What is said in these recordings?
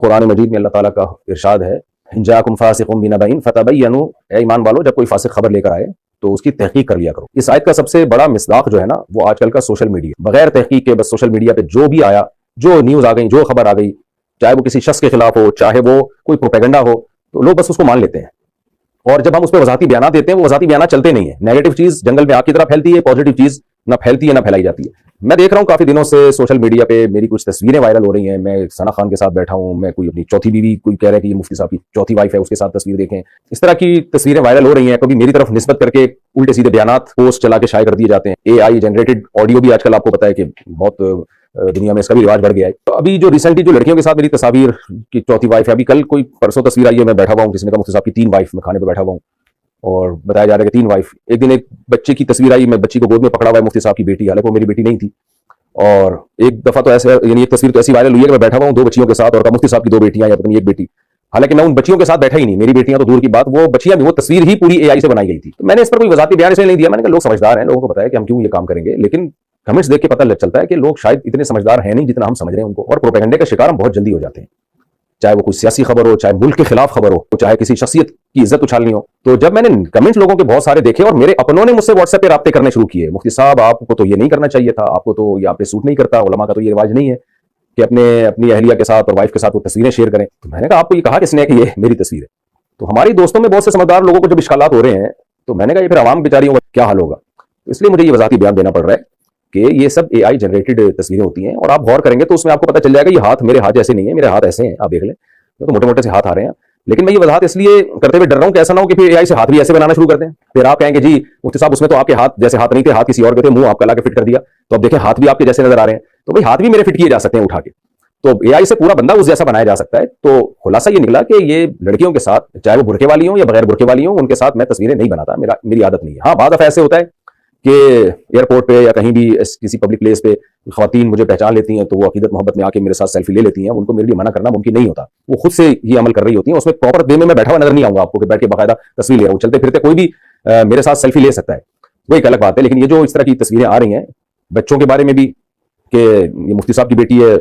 कुरान मजीद में अल्लाह ताला का इरशाद है, इन जाकुम फासिकुम बिनबइन फतबय्यनु, ए ईमान वालो जब कोई फासिक खबर लेकर आए तो उसकी तहकीक कर लिया करो। इस आयत का सबसे बड़ा मिसदाक जो है ना, वो आजकल का सोशल मीडिया, बगैर तहकीक के बस सोशल मीडिया पे जो भी आया, जो न्यूज आ गई, जो खबर आ गई, चाहे वो किसी शख्स के खिलाफ हो, चाहे वो कोई प्रोपेगेंडा हो, तो लोग बस उसको मान लेते हैं। और जब हम उस पर वजाती बयान देते हैं, वो वजाती बयान चलते नहीं है। नेगेटिव चीज जंगल में आग की तरह फैलती है, पॉजिटिव चीज ना फैलती है ना फैलाई जाती है। मैं देख रहा हूं काफी दिनों से सोशल मीडिया पे मेरी कुछ तस्वीरें वायरल हो रही हैं। मैं सना खान के साथ बैठा हूं, मैं कोई अपनी चौथी बीवी, कोई कह रहा है कि ये मुफ्ती साहब की चौथी वाइफ है, उसके साथ तस्वीर देखें। इस तरह की तस्वीरें वायरल हो रही हैं। कभी मेरी तरफ निस्बत करके उल्टे सीधे बयानात पोस्ट चला के शाये कर दिए जाते हैं। AI जनरेटेड ऑडियो भी आजकल आपको पता है कि बहुत दुनिया में इसका भी रिवाज बढ़ गया है। तो अभी जो रिसेंटली जो लड़कियों के साथ मेरी तस्वीर की चौथी वाइफ है, अभी कल कोई परसों तस्वीर आई है, मैं बैठा हुआ हूँ, किसी ने कहा मुफ्ती साहब की 3 वाइफ, में खाने पर बैठा हुआ हूँ और बताया जा रहा है कि 3 वाइफ। एक दिन एक बच्चे की तस्वीर आई, मैं बच्ची को गोद में पकड़ा हुआ है, मुफ्ती साहब की बेटी, हालांकि वो मेरी बेटी नहीं थी। और एक दफा तो ऐसे, यानी एक तस्वीर तो ऐसी वायरल हुई है कि मैं बैठा हुआ हूँ 2 बच्चियों के साथ, और मुफ्ती साहब की 2 बेटियां या पता नहीं 1 बेटी। हालांकि मैं उन बच्चियों के साथ बैठा ही नहीं, मेरी बेटियां तो दूर की बात, वो बच्चियां भी, वो तस्वीर ही पूरी AI से बनाई गई थी। तो मैंने इस पर कोई वजाती बयान इसलिए नहीं दिया, मैंने कहा लोग समझदार हैं, लोगों को पता है कि हम क्यों ये काम करेंगे। लेकिन कमेंट्स देख के पता लग चलता है कि लोग शायद इतने समझदार हैं नहीं जितना हम समझ रहे हैं उनको, और प्रोपेगेंडे का शिकार हम बहुत जल्दी हो जाते हैं। चाहे वो कोई सियासी खबर हो, चाहे मुल्क के खिलाफ खबर हो, चाहे किसी शख्सियत की इज्जत उछालनी हो। तो जब मैंने कमेंट्स लोगों के बहुत सारे देखे और मेरे अपनों ने मुझसे व्हाट्सएप पे राब्ते करने शुरू किए, मुफ्ती साहब आपको तो ये नहीं करना चाहिए था, आपको तो ये आप पे सूट नहीं करता, उलमा का तो ये रिवाज नहीं है कि अपनी अहलिया के साथ और वाइफ के साथ वो तस्वीरें शेयर करें। तो मैंने कहा आपको ये कहा किसने कि ये मेरी तस्वीर है? तो हमारी दोस्तों में बहुत से समझदार लोगों को जब इश्कालात हो रहे हैं, तो मैंने कहा ये फिर आवाम बेचारियों का क्या हाल होगा। तो इसलिए मुझे ये वजाती बयान देना पड़ रहा है कि ये सब AI जनरेटेड तस्वीरें होती हैं, और आप गौर करेंगे तो उसमें आपको पता चल जाएगा ये हाथ मेरे हाथ जैसे नहीं है, मेरे हाथ ऐसे हैं, आप देख लें तो मोटे मोटे से हाथ आ रहे हैं। लेकिन मैं ये वजाहत इसलिए करते हुए डर रहा हूं कि ऐसा ना हो कि फिर AI से हाथ भी ऐसे बनाना शुरू कर दें, फिर आप कहेंगे जी मुफ्ती साहब उसमें तो आपके हाथ जैसे हाथ नहीं थे, हाथ किसी और के थे, मुंह आपका ला के फिट कर दिया, तो अब देखें हाथ भी आपके जैसे नजर आ रहे हैं। तो भाई हाथ भी मेरे फिट किए जा सकते हैं उठा के, तो AI से पूरा बंदा उस जैसा बनाया जा सकता है। तो खुलासा ये निकला कि ये लड़कियों के साथ, चाहे वो बुरके वाली हो या बगैर बुरके वाली हो, उनके साथ मैं तस्वीरें नहीं बनाता, मेरी आदत नहीं है। हाँ, बाद दफा ऐसे होता है कि एयरपोर्ट पे या कहीं भी किसी पब्लिक प्लेस पे ख़वातीन मुझे पहचान लेती हैं, तो वो अकीदत मोहब्बत में आके मेरे साथ सेल्फी ले लेती हैं। उनको मेरे लिए मना करना मुमकिन नहीं होता, वो खुद से ये अमल कर रही होती हैं। उसमें प्रॉपर वे में मैं बैठा हुआ नजर नहीं आऊंगा आपको कि बैठ के बाकायदा तस्वीर ले रहा हूँ। चलते फिरते कोई भी मेरे साथ सेल्फी ले सकता है, वो एक अलग बात है। लेकिन ये जो इस तरह की तस्वीरें आ रही हैं बच्चों के बारे में भी कि ये मुफ्ती साहब की बेटी है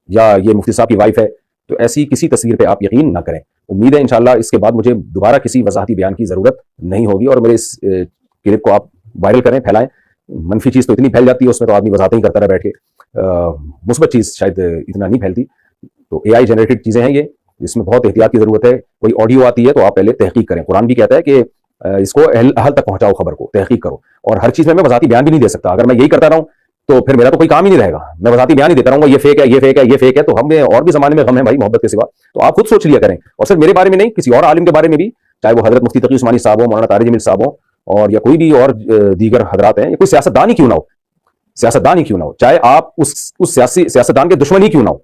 या ये मुफ्ती साहब की वाइफ है, तो ऐसी किसी तस्वीर पर आप यकीन ना करें। उम्मीद है इंशाल्लाह इसके बाद मुझे दोबारा किसी वजाहती बयान की जरूरत नहीं होगी, और मेरे इस क्लिप को आप वायरल करें, फैलाएं। मनफी चीज तो इतनी फैल जाती है उसमें, तो आदमी वजाते ही करता रहा बैठ के, मुस्बत चीज शायद इतना नहीं फैलती। तो AI जनरेटेड चीजें हैं ये, इसमें बहुत एहतियात की जरूरत है। कोई ऑडियो आती है तो आप पहले तहकीक करें। कुरान भी कहता है कि इसको अहल तक पहुंचाओ, खबर को तहकीक करो। और हर चीज में मैं वजाती बयान भी नहीं दे सकता। अगर मैं यही करता रहूं तो फिर मेरा तो कोई काम ही नहीं रहेगा, मैं वजाती बयान ही देता रहूंगा, ये फेक है, ये फेक है, ये फेक है। तो हमें और भी जमाने में गम है भाई मोहब्बत के सिवा, तो आप खुद सोच लिया करें। और सिर्फ मेरे बारे में नहीं, किसी और आलिम के बारे में भी, चाहे वो हजरत मुफ्ती तकी उस्मानी साहब हो, मौलाना तारिक जमील साहब हो, और या कोई भी और दीगर हजरात हैं, या कोई सियासतदान ही क्यों ना हो, सियासतदान ही क्यों ना हो, चाहे आप उस सियासतदान के दुश्मन ही क्यों ना हो,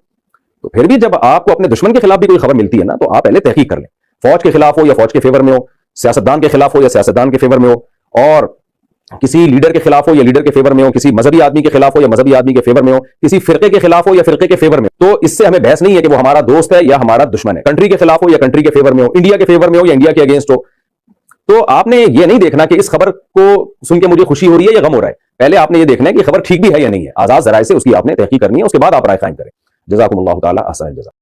तो फिर भी जब आपको अपने दुश्मन के खिलाफ भी कोई खबर मिलती है ना, तो आप पहले तहकीक कर लें। फौज के खिलाफ हो या फौज के फेवर में हो, सियासतदान के खिलाफ हो या सियासतदान के फेवर में हो, और किसी लीडर के खिलाफ हो या लीडर के फेवर में हो, किसी मजहबी आदमी के खिलाफ हो या मजहबी आदमी के फेवर में हो, किसी फिरके के खिलाफ हो या फिरके के फेवर में, तो इससे हमें बहस नहीं है कि वो हमारा दोस्त है या हमारा दुश्मन है। कंट्री के खिलाफ हो या कंट्री के फेवर में हो, इंडिया के फेवर में हो या इंडिया के अगेंस्ट हो, तो आपने ये नहीं देखना कि इस खबर को सुन के मुझे खुशी हो रही है या गम हो रहा है। पहले आपने ये देखना है कि खबर ठीक भी है या नहीं है। आजाद जराए से उसकी आपने तहकीक करनी है, उसके बाद आप राय कायम करें। जज़ाकुमुल्लाहु ताला अहसन जज़ा।